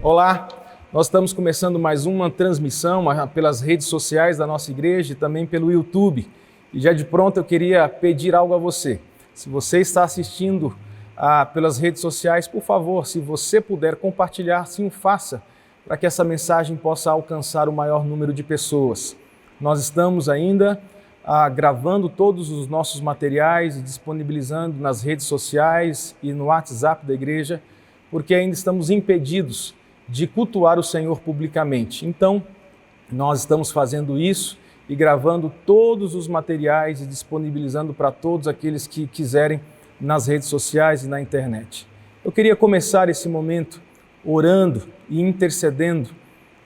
Olá, nós estamos começando mais uma transmissão pelas redes sociais da nossa igreja e também pelo YouTube. E já de pronto eu queria pedir algo a você. Se você está assistindo pelas redes sociais, por favor, se você puder compartilhar, sim, faça, para que essa mensagem possa alcançar o maior número de pessoas. Nós estamos ainda gravando todos os nossos materiais e disponibilizando nas redes sociais e no WhatsApp da igreja, porque ainda estamos impedidos de cultuar o Senhor publicamente. Então, nós estamos fazendo isso e gravando todos os materiais e disponibilizando para todos aqueles que quiserem nas redes sociais e na internet. Eu queria começar esse momento orando e intercedendo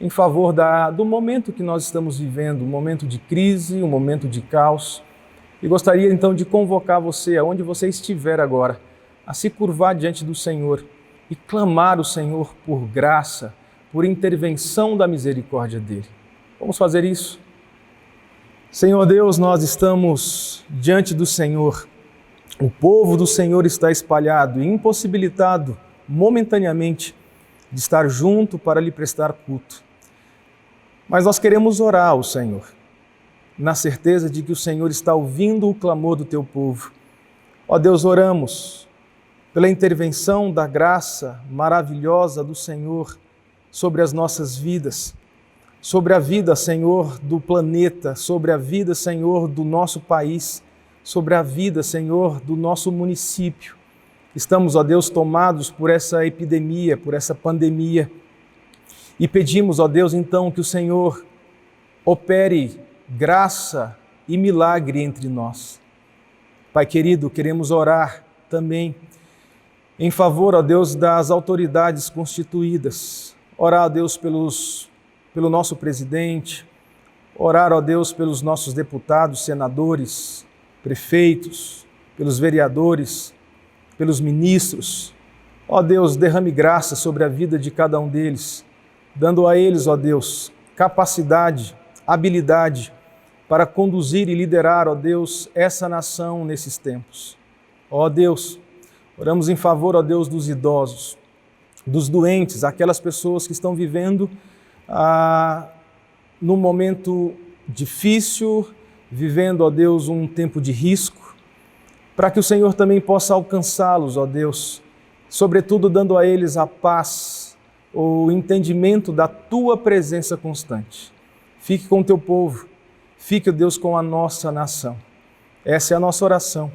em favor do momento que nós estamos vivendo, um momento de crise, um momento de caos. E gostaria então de convocar você, aonde você estiver agora, a se curvar diante do Senhor e clamar o Senhor por graça, por intervenção da misericórdia dEle. Vamos fazer isso? Senhor Deus, nós estamos diante do Senhor. O povo do Senhor está espalhado e impossibilitado momentaneamente de estar junto para lhe prestar culto. Mas nós queremos orar ao Senhor, na certeza de que o Senhor está ouvindo o clamor do teu povo. Ó Deus, oramos pela intervenção da graça maravilhosa do Senhor sobre as nossas vidas, sobre a vida, Senhor, do planeta, sobre a vida, Senhor, do nosso país, sobre a vida, Senhor, do nosso município. Estamos, ó Deus, tomados por essa epidemia, por essa pandemia, e pedimos, ó Deus, então, que o Senhor opere graça e milagre entre nós. Pai querido, queremos orar também em favor, ó Deus, das autoridades constituídas. Orar, ó Deus, pelo nosso presidente, orar, ó Deus, pelos nossos deputados, senadores, prefeitos, pelos vereadores, pelos ministros. Ó Deus, derrame graça sobre a vida de cada um deles, dando a eles, ó Deus, capacidade, habilidade para conduzir e liderar, ó Deus, essa nação nesses tempos. Ó Deus, oramos em favor, ó Deus, dos idosos, dos doentes, aquelas pessoas que estão vivendo num momento difícil, vivendo, ó Deus, um tempo de risco, para que o Senhor também possa alcançá-los, ó Deus, sobretudo dando a eles a paz, o entendimento da Tua presença constante. Fique com o Teu povo, fique, ó Deus, com a nossa nação. Essa é a nossa oração.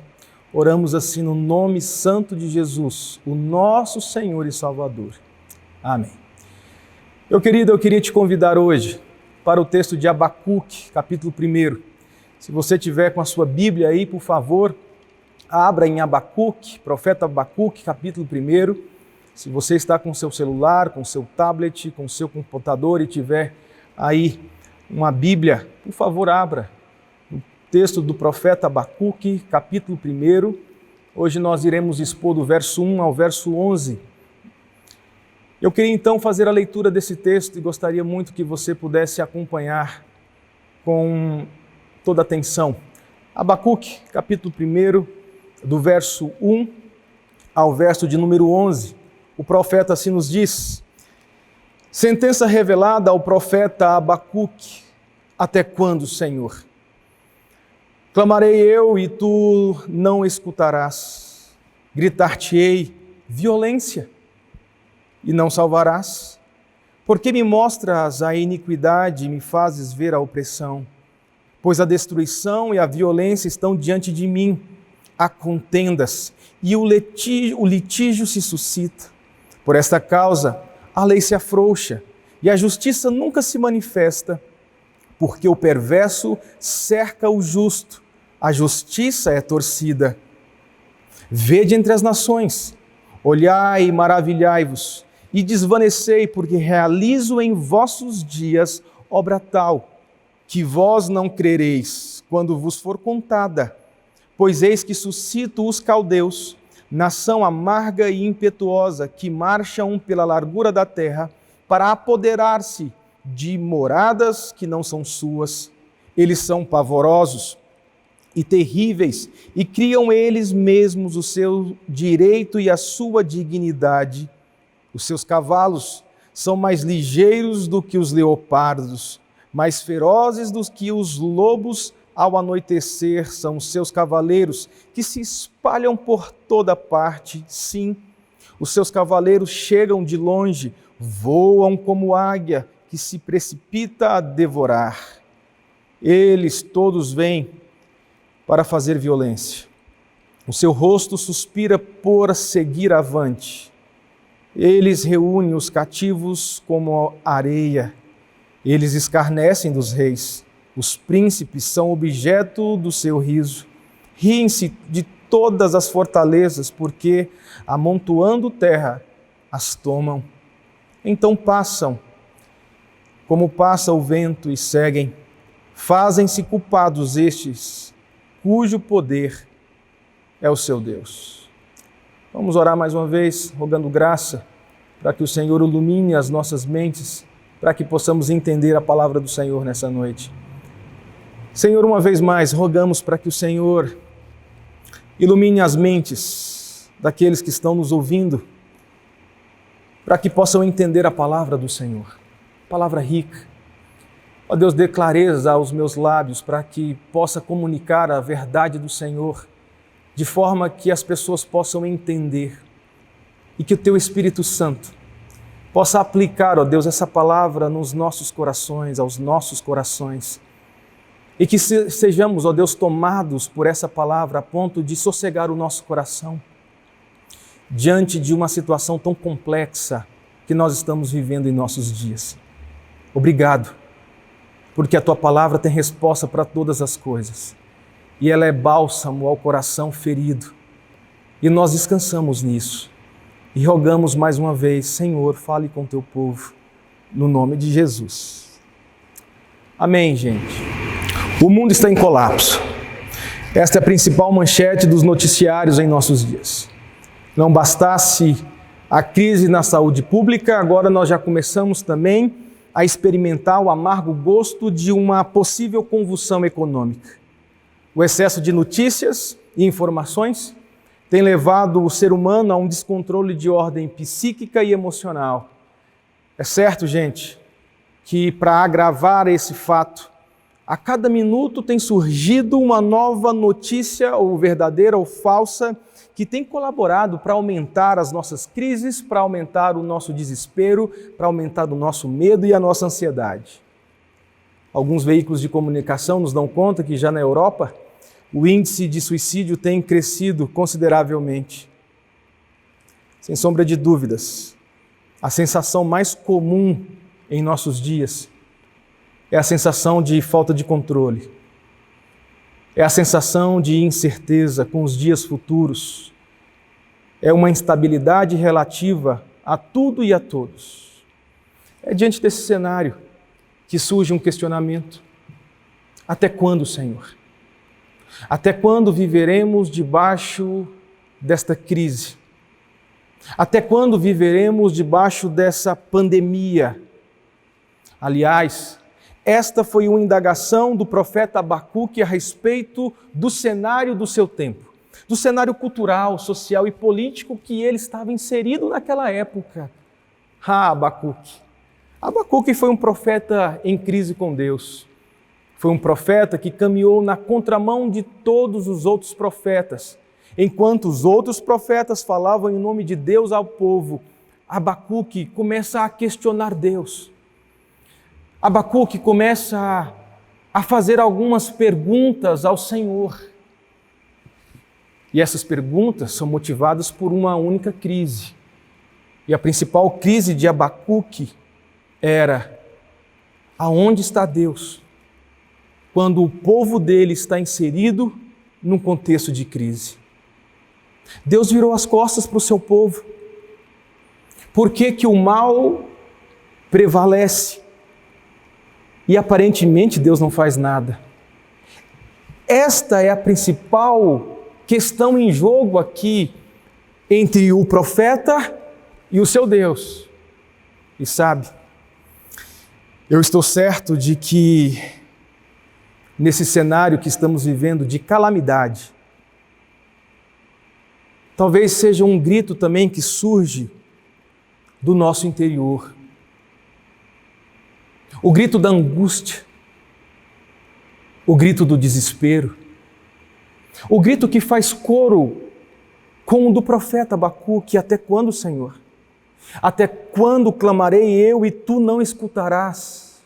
Oramos assim no nome santo de Jesus, o nosso Senhor e Salvador. Amém. Meu querido, eu queria te convidar hoje para o texto de Abacuque, capítulo 1. Se você tiver com a sua Bíblia aí, por favor, abra em Abacuque, profeta Abacuque, capítulo 1. Se você está com o seu celular, com o seu tablet, com o seu computador e tiver aí uma Bíblia, por favor, abra. Texto do profeta Abacuque, capítulo 1. Hoje nós iremos expor do verso 1 ao verso 11. Eu queria então fazer a leitura desse texto e gostaria muito que você pudesse acompanhar com toda atenção. Abacuque, capítulo 1, do verso 1 ao verso de número 11. O profeta assim nos diz: sentença revelada ao profeta Abacuque: até quando, Senhor? Clamarei eu e tu não escutarás. Gritar-te-ei violência e não salvarás. Porque me mostras a iniquidade e me fazes ver a opressão? Pois a destruição e a violência estão diante de mim. Há contendas e o litígio se suscita. Por esta causa a lei se afrouxa e a justiça nunca se manifesta. Porque o perverso cerca o justo, a justiça é torcida. Vede entre as nações, olhai e maravilhai-vos, e desvanecei, porque realizo em vossos dias obra tal, que vós não crereis, quando vos for contada. Pois eis que suscito os caldeus, nação amarga e impetuosa, que marcham pela largura da terra, para apoderar-se de moradas que não são suas. Eles são pavorosos e terríveis, e criam eles mesmos o seu direito e a sua dignidade. Os seus cavalos são mais ligeiros do que os leopardos, mais ferozes do que os lobos. Ao anoitecer são os seus cavaleiros, que se espalham por toda parte. Sim, os seus cavaleiros chegam de longe, voam como águia, que se precipita a devorar. Eles todos vêm para fazer violência. O seu rosto suspira por seguir avante. Eles reúnem os cativos como areia. Eles escarnecem dos reis. Os príncipes são objeto do seu riso. Riem-se de todas as fortalezas, porque, amontoando terra, as tomam. Então passam, como passa o vento, e seguem. Fazem-se culpados estes, cujo poder é o seu Deus. Vamos orar mais uma vez, rogando graça, para que o Senhor ilumine as nossas mentes, para que possamos entender a palavra do Senhor nessa noite. Senhor, uma vez mais, rogamos para que o Senhor ilumine as mentes daqueles que estão nos ouvindo, para que possam entender a palavra do Senhor, palavra rica. Ó Deus, dê clareza aos meus lábios para que possa comunicar a verdade do Senhor, de forma que as pessoas possam entender e que o Teu Espírito Santo possa aplicar, ó Deus, essa palavra nos nossos corações, aos nossos corações, e que sejamos, ó Deus, tomados por essa palavra a ponto de sossegar o nosso coração diante de uma situação tão complexa que nós estamos vivendo em nossos dias. Obrigado, porque a Tua palavra tem resposta para todas as coisas e ela é bálsamo ao coração ferido. E nós descansamos nisso e rogamos mais uma vez, Senhor, fale com Teu povo, no nome de Jesus. Amém, gente. O mundo está em colapso. Esta é a principal manchete dos noticiários em nossos dias. Não bastasse a crise na saúde pública, agora nós já começamos também a experimentar o amargo gosto de uma possível convulsão econômica. O excesso de notícias e informações tem levado o ser humano a um descontrole de ordem psíquica e emocional. É certo, gente, que para agravar esse fato, a cada minuto tem surgido uma nova notícia, ou verdadeira ou falsa, que tem colaborado para aumentar as nossas crises, para aumentar o nosso desespero, para aumentar o nosso medo e a nossa ansiedade. Alguns veículos de comunicação nos dão conta que já na Europa o índice de suicídio tem crescido consideravelmente. Sem sombra de dúvidas, a sensação mais comum em nossos dias é a sensação de falta de controle. É a sensação de incerteza com os dias futuros. É uma instabilidade relativa a tudo e a todos. É diante desse cenário que surge um questionamento. Até quando, Senhor? Até quando viveremos debaixo desta crise? Até quando viveremos debaixo dessa pandemia? Aliás, esta foi uma indagação do profeta Abacuque a respeito do cenário do seu tempo, do cenário cultural, social e político que ele estava inserido naquela época. Abacuque. Abacuque foi um profeta em crise com Deus. Foi um profeta que caminhou na contramão de todos os outros profetas. Enquanto os outros profetas falavam em nome de Deus ao povo, Abacuque começa a questionar Deus. Abacuque começa a fazer algumas perguntas ao Senhor. E essas perguntas são motivadas por uma única crise. E a principal crise de Abacuque era: aonde está Deus quando o povo dele está inserido num contexto de crise? Deus virou as costas para o seu povo. Por que que o mal prevalece? E aparentemente Deus não faz nada. Esta é a principal questão em jogo aqui entre o profeta e o seu Deus. E sabe, eu estou certo de que nesse cenário que estamos vivendo de calamidade, talvez seja um grito também que surge do nosso interior. o grito da angústia, o grito do desespero, o grito que faz coro com o do profeta Abacuque: até quando, Senhor? Até quando clamarei eu e tu não escutarás?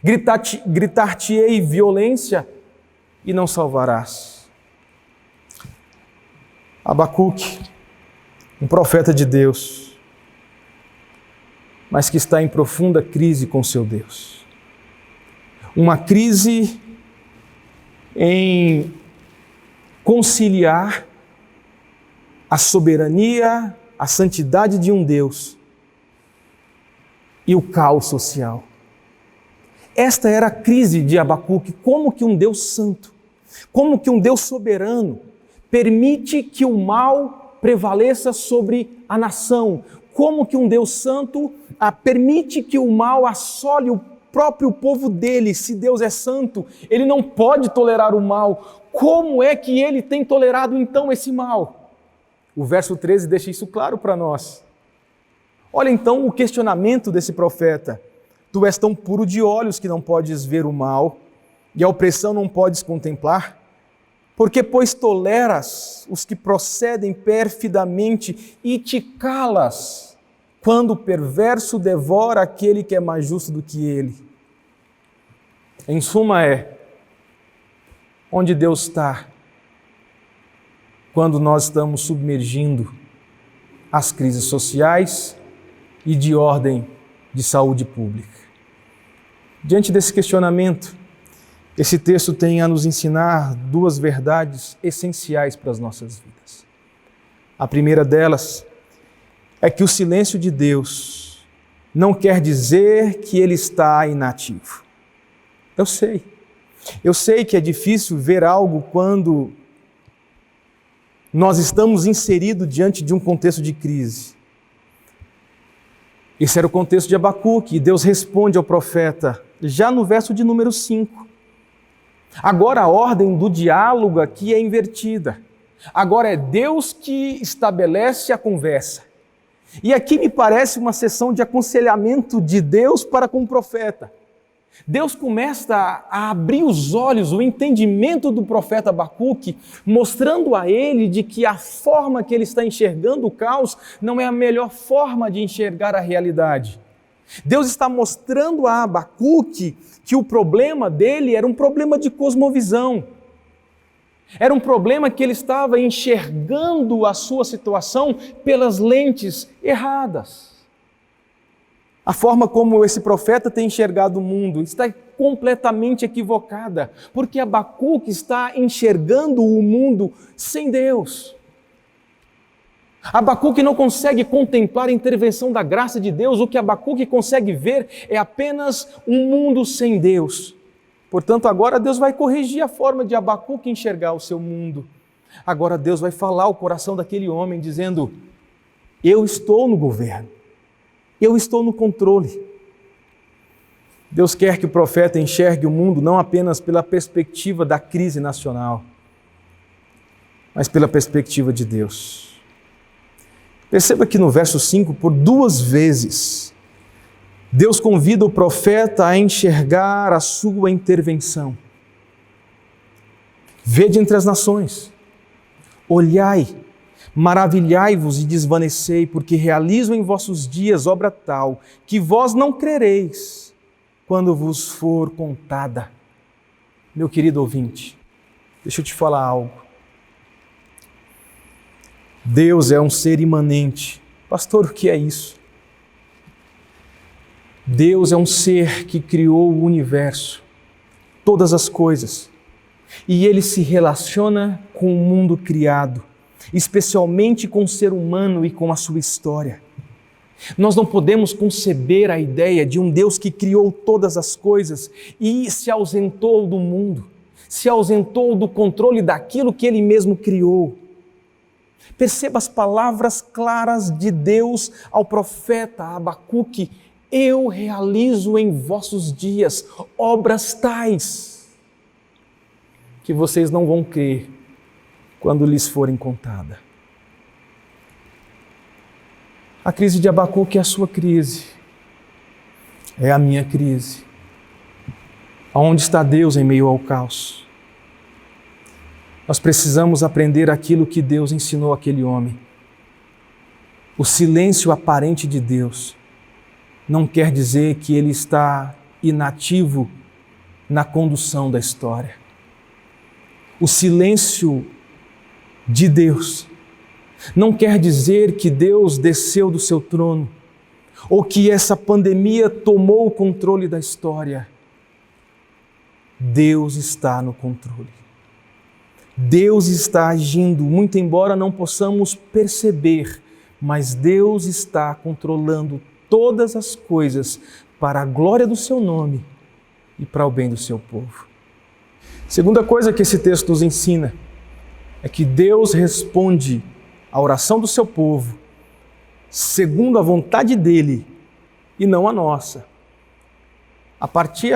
Gritar-te-ei violência e não salvarás. Abacuque, um profeta de Deus, mas que está em profunda crise com seu Deus. Uma crise em conciliar a soberania, a santidade de um Deus e o caos social. Esta era a crise de Abacuque. Como que um Deus santo, como que um Deus soberano permite que o mal prevaleça sobre a nação? Como que um Deus santo permite que o mal assole o próprio povo dele? Se Deus é santo, ele não pode tolerar o mal. Como é que ele tem tolerado então esse mal? O verso 13 deixa isso claro para nós. Olha então o questionamento desse profeta: tu és tão puro de olhos que não podes ver o mal, e a opressão não podes contemplar? Porque, pois, toleras os que procedem perfidamente e te calas, quando o perverso devora aquele que é mais justo do que ele. Em suma, onde Deus está quando nós estamos submergindo as crises sociais e de ordem de saúde pública. Diante desse questionamento, esse texto tem a nos ensinar duas verdades essenciais para as nossas vidas. A primeira delas é que o silêncio de Deus não quer dizer que Ele está inativo. Eu sei que é difícil ver algo quando nós estamos inseridos diante de um contexto de crise. Esse era o contexto de Abacuque, e Deus responde ao profeta já no verso de número 5. Agora a ordem do diálogo aqui é invertida. Agora é Deus que estabelece a conversa. E aqui me parece uma sessão de aconselhamento de Deus para com o profeta. Deus começa a abrir os olhos, o entendimento do profeta Abacuque, mostrando a ele de que a forma que ele está enxergando o caos não é a melhor forma de enxergar a realidade. Deus está mostrando a Abacuque que o problema dele era um problema de cosmovisão. Era um problema que ele estava enxergando a sua situação pelas lentes erradas. A forma como esse profeta tem enxergado o mundo está completamente equivocada, porque Abacuque está enxergando o mundo sem Deus. Abacuque não consegue contemplar a intervenção da graça de Deus. O que Abacuque consegue ver é apenas um mundo sem Deus. Portanto, agora Deus vai corrigir a forma de Abacuque enxergar o seu mundo. Agora Deus vai falar ao coração daquele homem dizendo: eu estou no governo. Eu estou no controle. Deus quer que o profeta enxergue o mundo não apenas pela perspectiva da crise nacional, mas pela perspectiva de Deus. Perceba que no verso 5, por 2 vezes, Deus convida o profeta a enxergar a sua intervenção. Vede entre as nações, olhai, maravilhai-vos e desvanecei, porque realizo em vossos dias obra tal, que vós não crereis, quando vos for contada. Meu querido ouvinte, deixa eu te falar algo. Deus é um ser imanente. Pastor, o que é isso? Deus é um ser que criou o universo, todas as coisas, e Ele se relaciona com o mundo criado, especialmente com o ser humano e com a sua história. Nós não podemos conceber a ideia de um Deus que criou todas as coisas e se ausentou do mundo, se ausentou do controle daquilo que Ele mesmo criou. Perceba as palavras claras de Deus ao profeta Abacuque: eu realizo em vossos dias obras tais que vocês não vão crer quando lhes forem contadas. A crise de Abacuque é a sua crise, é a minha crise, Aonde está Deus em meio ao caos? Nós precisamos aprender aquilo que Deus ensinou àquele homem. O silêncio aparente de Deus não quer dizer que Ele está inativo na condução da história. O silêncio de Deus não quer dizer que Deus desceu do seu trono ou que essa pandemia tomou o controle da história. Deus está no controle. Deus está agindo, muito embora não possamos perceber, mas Deus está controlando todas as coisas para a glória do seu nome e para o bem do seu povo. Segunda coisa que esse texto nos ensina é que Deus responde à oração do seu povo segundo a vontade dele e não a nossa. A partir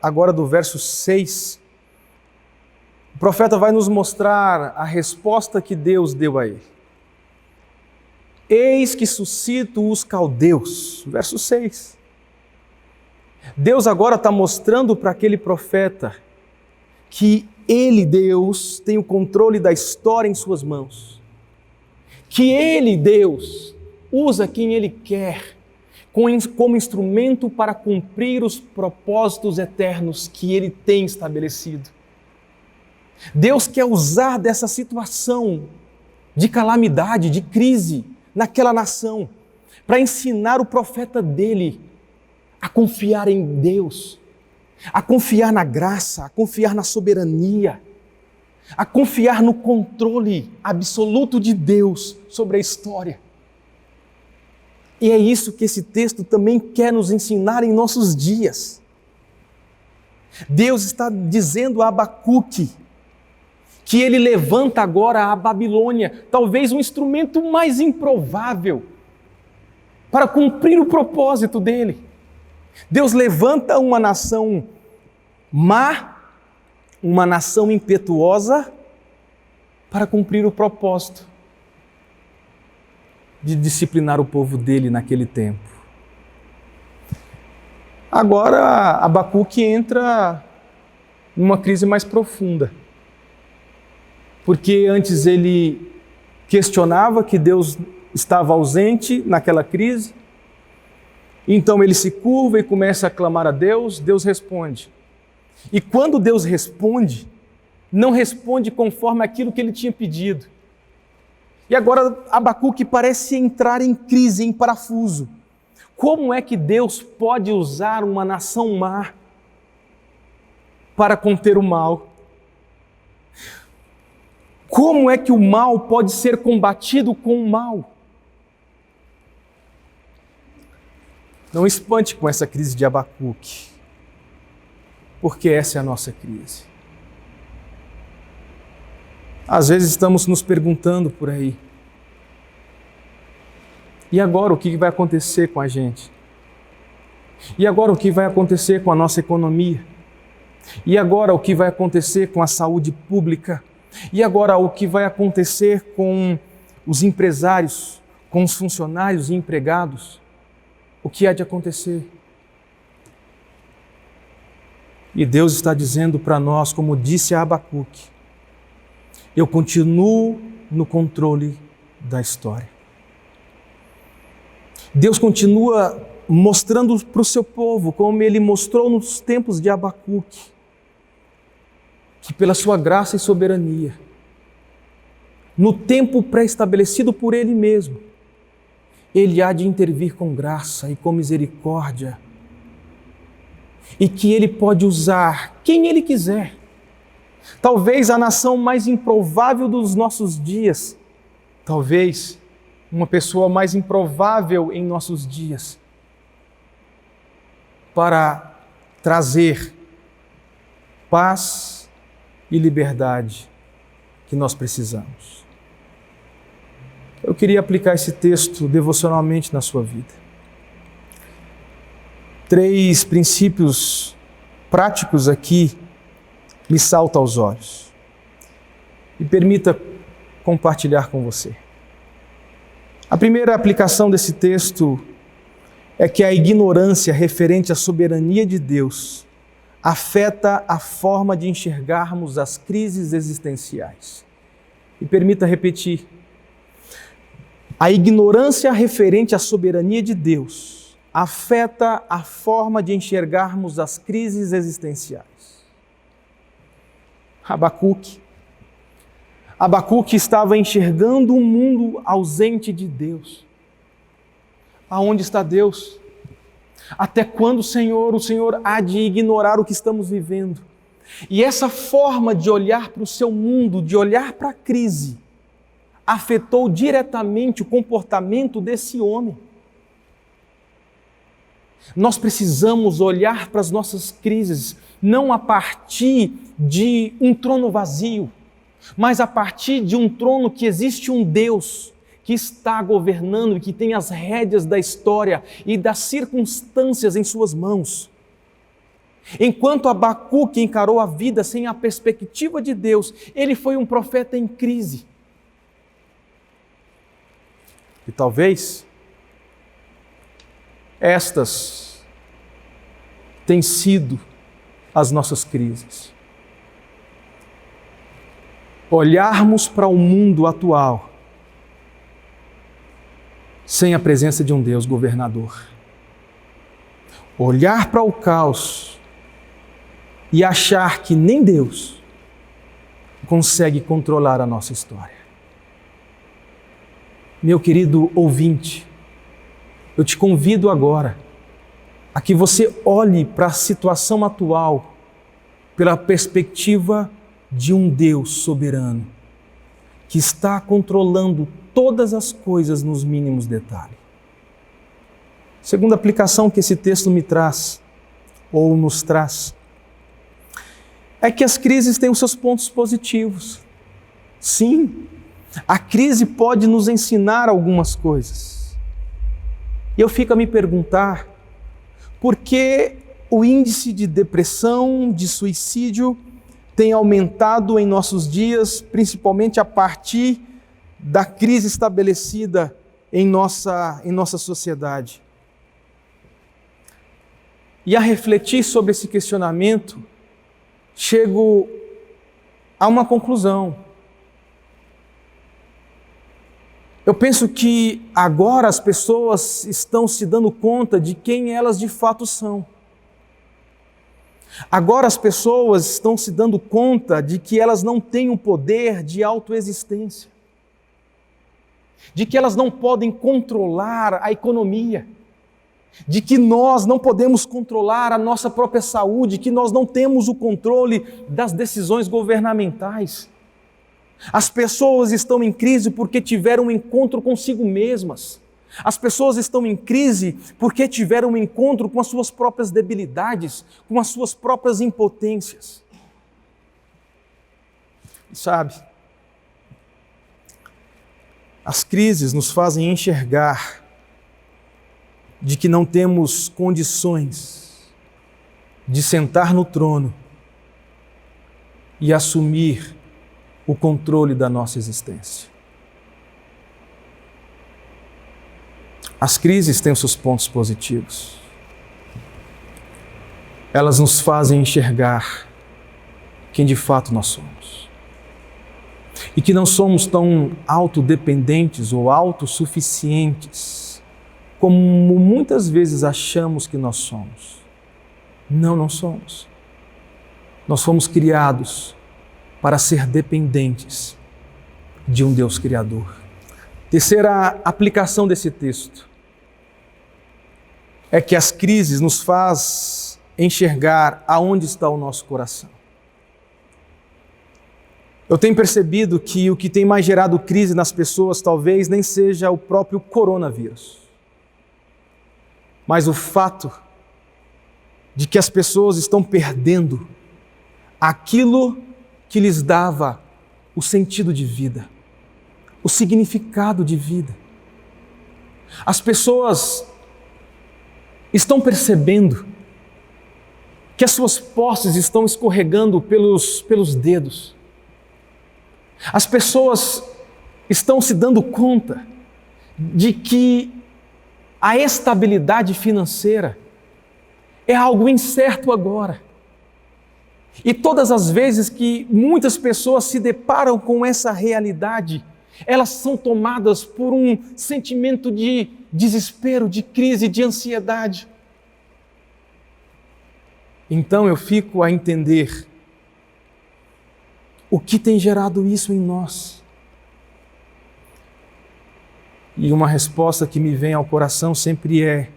agora do verso 6, o profeta vai nos mostrar a resposta que Deus deu a ele. Eis que suscito os caldeus. Verso 6. Deus agora está mostrando para aquele profeta que ele, Deus, tem o controle da história em suas mãos. Que ele, Deus, usa quem ele quer como instrumento para cumprir os propósitos eternos que ele tem estabelecido. Deus quer usar dessa situação de calamidade, de crise naquela nação, para ensinar o profeta dele a confiar em Deus, a confiar na graça, a confiar na soberania, a confiar no controle absoluto de Deus sobre a história. E é isso que esse texto também quer nos ensinar em nossos dias. Deus está dizendo a Abacuque que ele levanta agora a Babilônia, talvez um instrumento mais improvável para cumprir o propósito dele. Deus levanta uma nação má, uma nação impetuosa, para cumprir o propósito de disciplinar o povo dele naquele tempo. Agora Abacuque entra numa crise mais profunda. Porque antes ele questionava que Deus estava ausente naquela crise. Então ele se curva e começa a clamar a Deus, Deus responde. E quando Deus responde, não responde conforme aquilo que ele tinha pedido. E agora Abacuque parece entrar em crise, em parafuso. Como é que Deus pode usar uma nação má para conter o mal? Como é que o mal pode ser combatido com o mal? Não espante com essa crise de Abacuque, porque essa é a nossa crise. Às vezes estamos nos perguntando por aí, e agora o que vai acontecer com a gente? E agora o que vai acontecer com a nossa economia? E agora o que vai acontecer com a saúde pública? E agora o que vai acontecer com os empresários, com os funcionários e empregados? O que há de acontecer? E Deus está dizendo para nós, como disse a Abacuque, eu continuo no controle da história. Deus continua mostrando para o seu povo, como Ele mostrou nos tempos de Abacuque, que pela sua graça e soberania, no tempo pré-estabelecido por Ele mesmo, Ele há de intervir com graça e com misericórdia, e que Ele pode usar quem Ele quiser. Talvez a nação mais improvável dos nossos dias, talvez uma pessoa mais improvável em nossos dias, para trazer paz e liberdade que nós precisamos. Eu queria aplicar esse texto devocionalmente na sua vida. 3 princípios práticos aqui me saltam aos olhos. Me permita compartilhar com você. A primeira aplicação desse texto é que a ignorância referente à soberania de Deus afeta a forma de enxergarmos as crises existenciais. E permita repetir, a ignorância referente à soberania de Deus afeta a forma de enxergarmos as crises existenciais. Abacuque estava enxergando um mundo ausente de Deus. Aonde está Deus? Até quando, Senhor, o Senhor há de ignorar o que estamos vivendo? E essa forma de olhar para o seu mundo, de olhar para a crise, afetou diretamente o comportamento desse homem. Nós precisamos olhar para as nossas crises, não a partir de um trono vazio, mas a partir de um trono que existe um Deus que está governando e que tem as rédeas da história e das circunstâncias em suas mãos. Enquanto Abacuque encarou a vida sem a perspectiva de Deus, ele foi um profeta em crise. E talvez estas têm sido as nossas crises. Olharmos para o mundo atual sem a presença de um Deus governador. Olhar para o caos e achar que nem Deus consegue controlar a nossa história. Meu querido ouvinte, eu te convido agora a que você olhe para a situação atual pela perspectiva de um Deus soberano, que está controlando todas as coisas nos mínimos detalhes. Segunda aplicação que esse texto me traz, ou nos traz, é que as crises têm os seus pontos positivos. Sim, a crise pode nos ensinar algumas coisas. E eu fico a me perguntar, por que o índice de depressão, de suicídio, tem aumentado em nossos dias, principalmente a partir da crise estabelecida em nossa sociedade? E a refletir sobre esse questionamento, chego a uma conclusão. Eu penso que agora as pessoas estão se dando conta de quem elas de fato são. Agora as pessoas estão se dando conta de que elas não têm o poder de autoexistência, de que elas não podem controlar a economia, de que nós não podemos controlar a nossa própria saúde, que nós não temos o controle das decisões governamentais. As pessoas estão em crise porque tiveram um encontro consigo mesmas. As pessoas estão em crise porque tiveram um encontro com as suas próprias debilidades, com as suas próprias impotências. Sabe, as crises nos fazem enxergar de que não temos condições de sentar no trono e assumir o controle da nossa existência. As crises têm os seus pontos positivos. Elas nos fazem enxergar quem de fato nós somos. E que não somos tão autodependentes ou autossuficientes como muitas vezes achamos que nós somos. Não somos. Nós fomos criados para ser dependentes de um Deus Criador. Terceira aplicação desse texto é que as crises nos faz enxergar aonde está o nosso coração. Eu tenho percebido que o que tem mais gerado crise nas pessoas talvez nem seja o próprio coronavírus, mas o fato de que as pessoas estão perdendo aquilo que lhes dava o sentido de vida, o significado de vida. As pessoas estão percebendo que as suas posses estão escorregando pelos dedos. As pessoas estão se dando conta de que a estabilidade financeira é algo incerto agora. E todas as vezes que muitas pessoas se deparam com essa realidade, elas são tomadas por um sentimento de desespero, de crise, de ansiedade. Então eu fico a entender o que tem gerado isso em nós. E uma resposta que me vem ao coração sempre é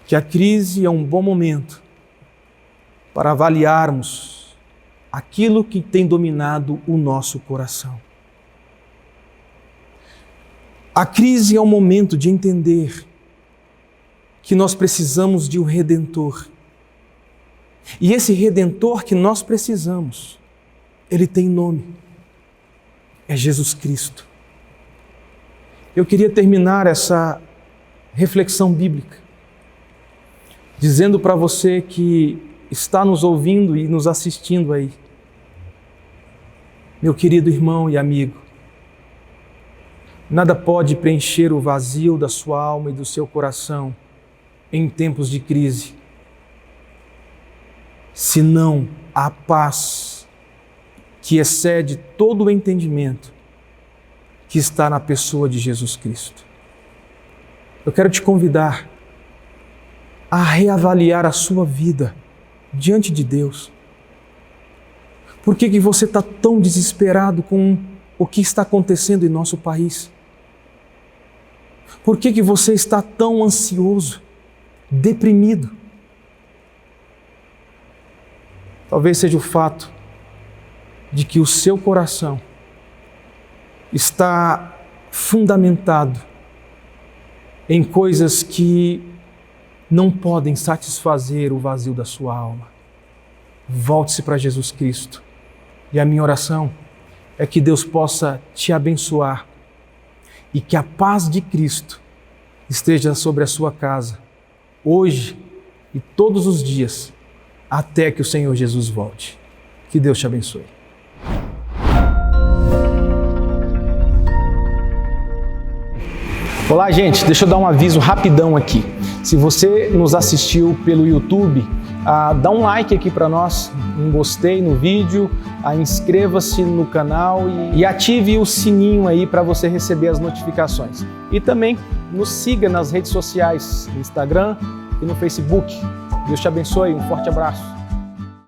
que a crise é um bom momento para avaliarmos aquilo que tem dominado o nosso coração. A crise é o momento de entender que nós precisamos de um Redentor. E esse Redentor que nós precisamos, ele tem nome, é Jesus Cristo. Eu queria terminar essa reflexão bíblica dizendo para você que está nos ouvindo e nos assistindo aí, meu querido irmão e amigo, nada pode preencher o vazio da sua alma e do seu coração em tempos de crise, senão a paz que excede todo o entendimento que está na pessoa de Jesus Cristo. Eu quero te convidar a reavaliar a sua vida diante de Deus. Por que você está tão desesperado com o que está acontecendo em nosso país? Por que você está tão ansioso, deprimido? Talvez seja o fato de que o seu coração está fundamentado em coisas que não podem satisfazer o vazio da sua alma. Volte-se para Jesus Cristo. E a minha oração é que Deus possa te abençoar e que a paz de Cristo esteja sobre a sua casa, hoje e todos os dias, até que o Senhor Jesus volte. Que Deus te abençoe. Olá, gente, deixa eu dar um aviso rapidão aqui. Se você nos assistiu pelo YouTube, dá um like aqui para nós, um gostei no vídeo, inscreva-se no canal e ative o sininho aí para você receber as notificações. E também nos siga nas redes sociais, no Instagram e no Facebook. Deus te abençoe, um forte abraço.